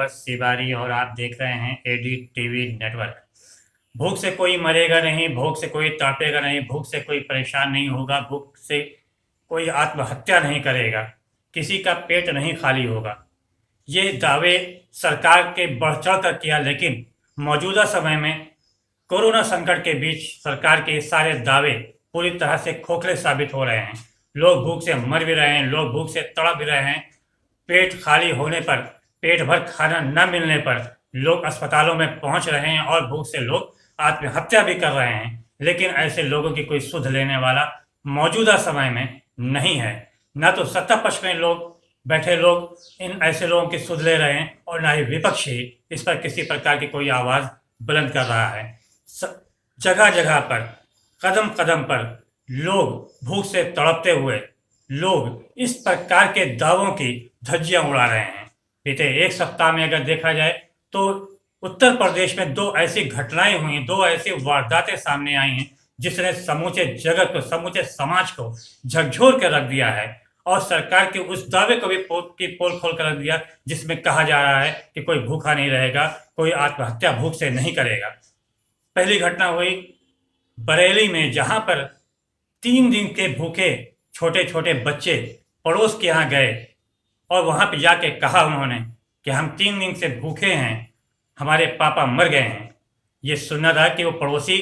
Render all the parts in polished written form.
बस शिवारी और आप देख रहे हैं एडी टीवी नेटवर्क। भूख से कोई मरेगा नहीं, भूख से कोई तड़पेगा नहीं, भूख से कोई परेशान नहीं होगा, भूख से कोई आत्महत्या नहीं करेगा, किसी का पेट नहीं खाली होगा। ये दावे सरकार के बढ़ चढ़ कर किया, लेकिन मौजूदा समय में कोरोना संकट के बीच सरकार के सारे दावे पूरी तरह से खोखले साबित हो रहे हैं। लोग भूख से मर भी रहे हैं, लोग भूख से तड़प भी रहे हैं। पेट खाली होने पर, पेट भर खाना न मिलने पर लोग अस्पतालों में पहुंच रहे हैं और भूख से लोग आत्महत्या भी कर रहे हैं। लेकिन ऐसे लोगों की कोई सुध लेने वाला मौजूदा समय में नहीं है। न तो सत्ता पक्ष में लोग बैठे लोग इन ऐसे लोगों की सुध ले रहे हैं और न ही विपक्षी इस पर किसी प्रकार की कोई आवाज बुलंद कर रहा है। जगह जगह पर, कदम कदम पर लोग भूख से तड़पते हुए लोग इस प्रकार के दावों की धज्जियां उड़ा रहे हैं। बीते एक सप्ताह में अगर देखा जाए तो उत्तर प्रदेश में दो ऐसी घटनाएं हुई, दो ऐसी वारदातें सामने आई हैं जिसने समूचे जगत को, समूचे समाज को झकझोर कर रख दिया है और सरकार के उस दावे को भी पोल खोल कर रख दिया जिसमें कहा जा रहा है कि कोई भूखा नहीं रहेगा, कोई आत्महत्या भूख से नहीं करेगा। पहली घटना हुई बरेली में, जहां पर 3 दिन के भूखे छोटे छोटे बच्चे पड़ोस के यहाँ गए और वहां पे जाके कहा उन्होंने कि हम 3 दिन से भूखे हैं, हमारे पापा मर गए हैं। ये सुनना था कि वो पड़ोसी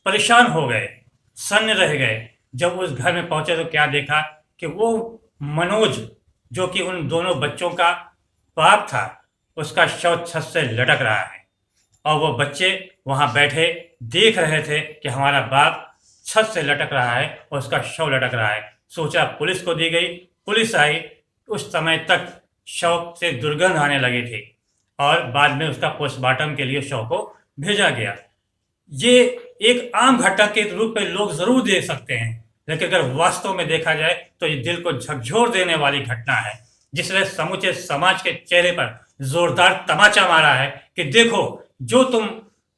परेशान हो गए, सन्न रह गए। जब उस घर में पहुंचे तो क्या देखा कि वो मनोज, जो कि उन दोनों बच्चों का बाप था, उसका शव छत से लटक रहा है और वो बच्चे वहां बैठे देख रहे थे कि हमारा बाप छत से लटक रहा है और उसका शव लटक रहा है। सोचा पुलिस को दी गई, पुलिस आई। उस समय तक शव से दुर्गंध आने लगी थी और बाद में उसका पोस्टमार्टम के लिए शव को भेजा गया। ये एक आम घटना के रूप में लोग जरूर देख सकते हैं, लेकिन अगर वास्तव में देखा जाए तो ये दिल को झकझोर देने वाली घटना है, जिसने समूचे समाज के चेहरे पर जोरदार तमाचा मारा है कि देखो, जो तुम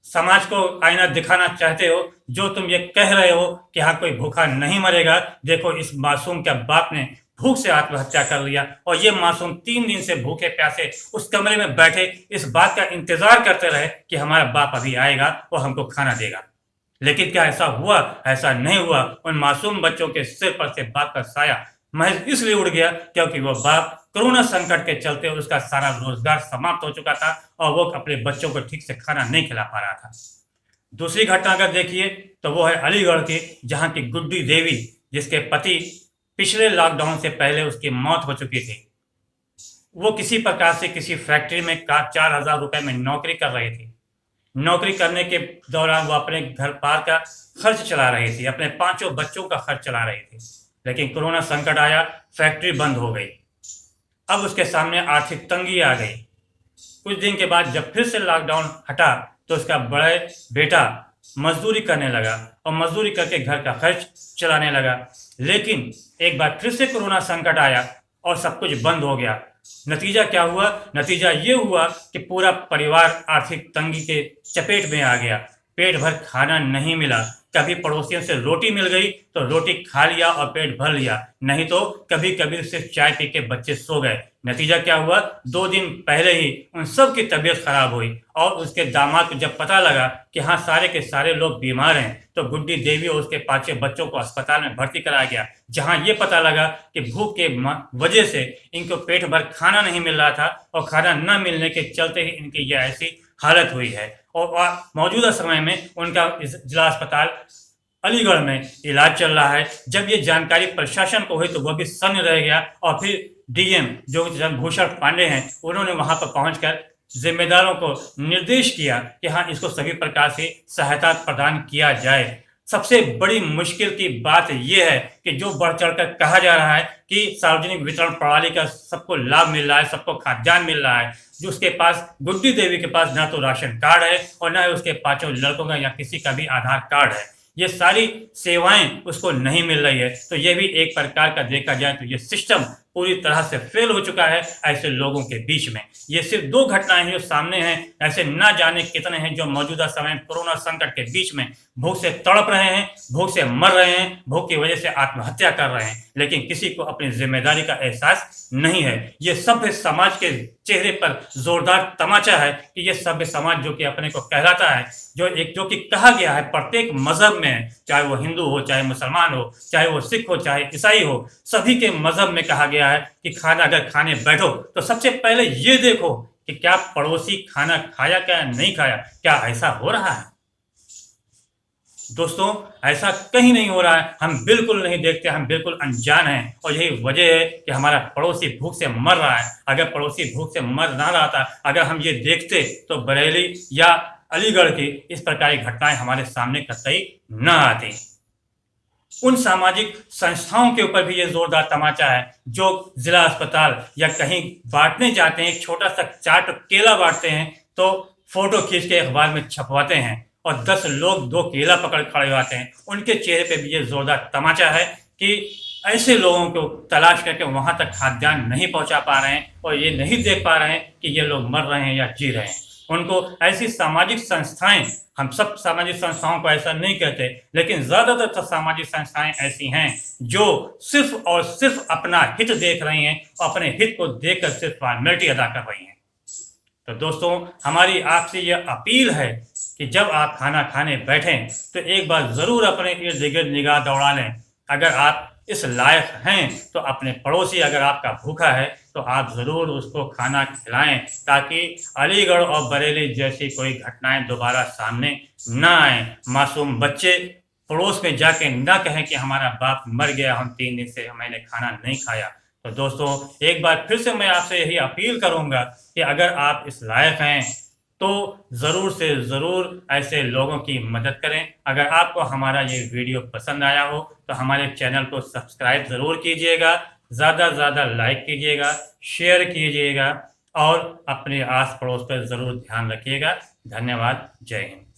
समाज को आईना दिखाना चाहते हो, जो तुम ये कह रहे हो कि हाँ कोई भूखा नहीं मरेगा, देखो इस मासूम के बाप ने भूख से आत्महत्या कर लिया और ये मासूम 3 दिन से भूखे प्यासे उस कमरे में बैठे इस बात का इंतजार करते रहे कि हमारा बाप अभी आएगा और हमको खाना देगा। लेकिन क्या ऐसा हुआ? ऐसा नहीं हुआ। उन मासूम बच्चों के सिर पर से बाप का साया महज इसलिए उड़ गया क्योंकि वो बाप कोरोना संकट के चलते उसका सारा रोजगार समाप्त हो चुका था और वो अपने बच्चों को ठीक से खाना नहीं खिला पा रहा था। दूसरी घटना अगर देखिए तो वो है अलीगढ़ की, जहां की गुड्डी देवी, जिसके पति पिछले लॉकडाउन से पहले उसकी मौत हो चुकी थी। वो किसी प्रकार से किसी फैक्ट्री में 4,000 रुपए में नौकरी कर रही थी। नौकरी करने के दौरान वो अपने घर पार का खर्च चला रही थी, अपने 5 बच्चों का खर्च चला रही थी। लेकिन कोरोना संकट आया, फैक्ट्री बंद हो गई। अब उसके सामने आर्थिक तंगी आ गई। कुछ दिन के बाद जब फिर से लॉकडाउन हटा तो उसका बड़ा बेटा मजदूरी करने लगा और मजदूरी करके घर का खर्च चलाने लगा। लेकिन एक बार फिर से कोरोना संकट आया और सब कुछ बंद हो गया। नतीजा क्या हुआ? नतीजा ये हुआ कि पूरा परिवार आर्थिक तंगी के चपेट में आ गया। पेट भर खाना नहीं मिला। कभी पड़ोसियों से रोटी मिल गई तो रोटी खा लिया और पेट भर लिया, नहीं तो कभी कभी सिर्फ चाय पी के बच्चे सो गए। नतीजा क्या हुआ? 2 दिन पहले ही उन सब की तबीयत खराब हुई और उसके दामाद को जब पता लगा कि हाँ सारे के सारे लोग बीमार हैं, तो गुड्डी देवी और उसके 5 बच्चों को अस्पताल में भर्ती कराया गया, जहां ये पता लगा कि भूख के वजह से इनको पेट भर खाना नहीं मिल रहा था और खाना न मिलने के चलते ही इनकी यह ऐसी हालत हुई है। और मौजूदा समय में उनका जिला अस्पताल अलीगढ़ में इलाज चल रहा है। जब ये जानकारी प्रशासन को हुई तो वह भी सन्न रह गया और फिर डीएम जो भूषण पांडे हैं, उन्होंने वहां पर पहुंचकर जिम्मेदारों को निर्देश किया कि हाँ इसको सभी प्रकार से सहायता प्रदान किया जाए। सबसे बड़ी मुश्किल की बात यह है कि जो बढ़ चढ़कर कहा जा रहा है कि सार्वजनिक वितरण प्रणाली का सबको लाभ मिल रहा है, सबको खाद्यान्न मिल रहा है, जो उसके पास, गुड्डी देवी के पास ना तो राशन कार्ड है और ना ही उसके 5 लड़कों का या किसी का भी आधार कार्ड है। ये सारी सेवाएं उसको नहीं मिल रही है। तो ये भी एक प्रकार का देखा जाए तो ये सिस्टम पूरी तरह से फेल हो चुका है ऐसे लोगों के बीच में। ये सिर्फ 2 घटनाएं जो सामने हैं, ऐसे ना जाने कितने हैं जो मौजूदा समय कोरोना संकट के बीच में भूख से तड़प रहे हैं, भूख से मर रहे हैं, भूख की वजह से आत्महत्या कर रहे हैं, लेकिन किसी को अपनी जिम्मेदारी का एहसास नहीं है। ये सभ्य समाज के चेहरे पर जोरदार तमाचा है कि ये सभ्य समाज जो कि अपने को कहलाता है, जो कि कहा गया है प्रत्येक मजहब में, चाहे वो हिंदू हो, चाहे मुसलमान हो, चाहे वो सिख हो, चाहे ईसाई हो, सभी के मजहब में कहा गया है कि खाना अगर खाने बैठो तो सबसे पहले ये देखो कि क्या पड़ोसी खाना खाया क्या नहीं खाया, क्या ऐसा हो रहा है। दोस्तों, ऐसा कहीं नहीं हो रहा है, हम बिल्कुल नहीं देखते, हम बिल्कुल अनजान हैं और यही वजह है कि हमारा पड़ोसी भूख से मर रहा है। अगर पड़ोसी भूख से मर ना रहा था, अगर हम ये देखते तो बरेली या अलीगढ़ की इस प्रकार की घटनाएं हमारे सामने कतई न आती। उन सामाजिक संस्थाओं के ऊपर भी ये जोरदार तमाचा है जो जिला अस्पताल या कहीं बांटने जाते हैं, एक छोटा सा चाट केला बांटते हैं तो फोटो खींच के अखबार में छपवाते हैं और 10 लोग 2 केला पकड़ खड़े होते हैं। उनके चेहरे पे भी ये जोरदार तमाचा है कि ऐसे लोगों को तलाश करके वहां तक खाद्यान्न नहीं पहुंचा पा रहे हैं और ये नहीं देख पा रहे हैं कि ये लोग मर रहे हैं या जी रहे हैं। उनको ऐसी सामाजिक संस्थाएं, हम सब सामाजिक संस्थाओं को ऐसा नहीं कहते, लेकिन ज्यादातर सामाजिक संस्थाएं ऐसी हैं जो सिर्फ और सिर्फ अपना हित देख रही हैं और अपने हित को देखकर सिर्फ फॉर्मेलिटी अदा कर रही हैं। तो दोस्तों, हमारी आपसे यह अपील है कि जब आप खाना खाने बैठें तो एक बार जरूर अपने इर्द गिर्द निगाह दौड़ा लें। अगर आप इस लायक हैं तो अपने पड़ोसी अगर आपका भूखा है तो आप ज़रूर उसको खाना खिलाएं, ताकि अलीगढ़ और बरेली जैसी कोई घटनाएं दोबारा सामने ना आए। मासूम बच्चे पड़ोस में जाके ना कहें कि हमारा बाप मर गया, हम 3 दिन से मैंने खाना नहीं खाया। तो दोस्तों, एक बार फिर से मैं आपसे यही अपील करूंगा कि अगर आप इस लायक हैं तो ज़रूर से ज़रूर ऐसे लोगों की मदद करें। अगर आपको हमारा ये वीडियो पसंद आया हो तो हमारे चैनल को सब्सक्राइब ज़रूर कीजिएगा, ज़्यादा से ज़्यादा लाइक कीजिएगा, शेयर कीजिएगा और अपने आस पड़ोस पर ज़रूर ध्यान रखिएगा। धन्यवाद। जय हिंद।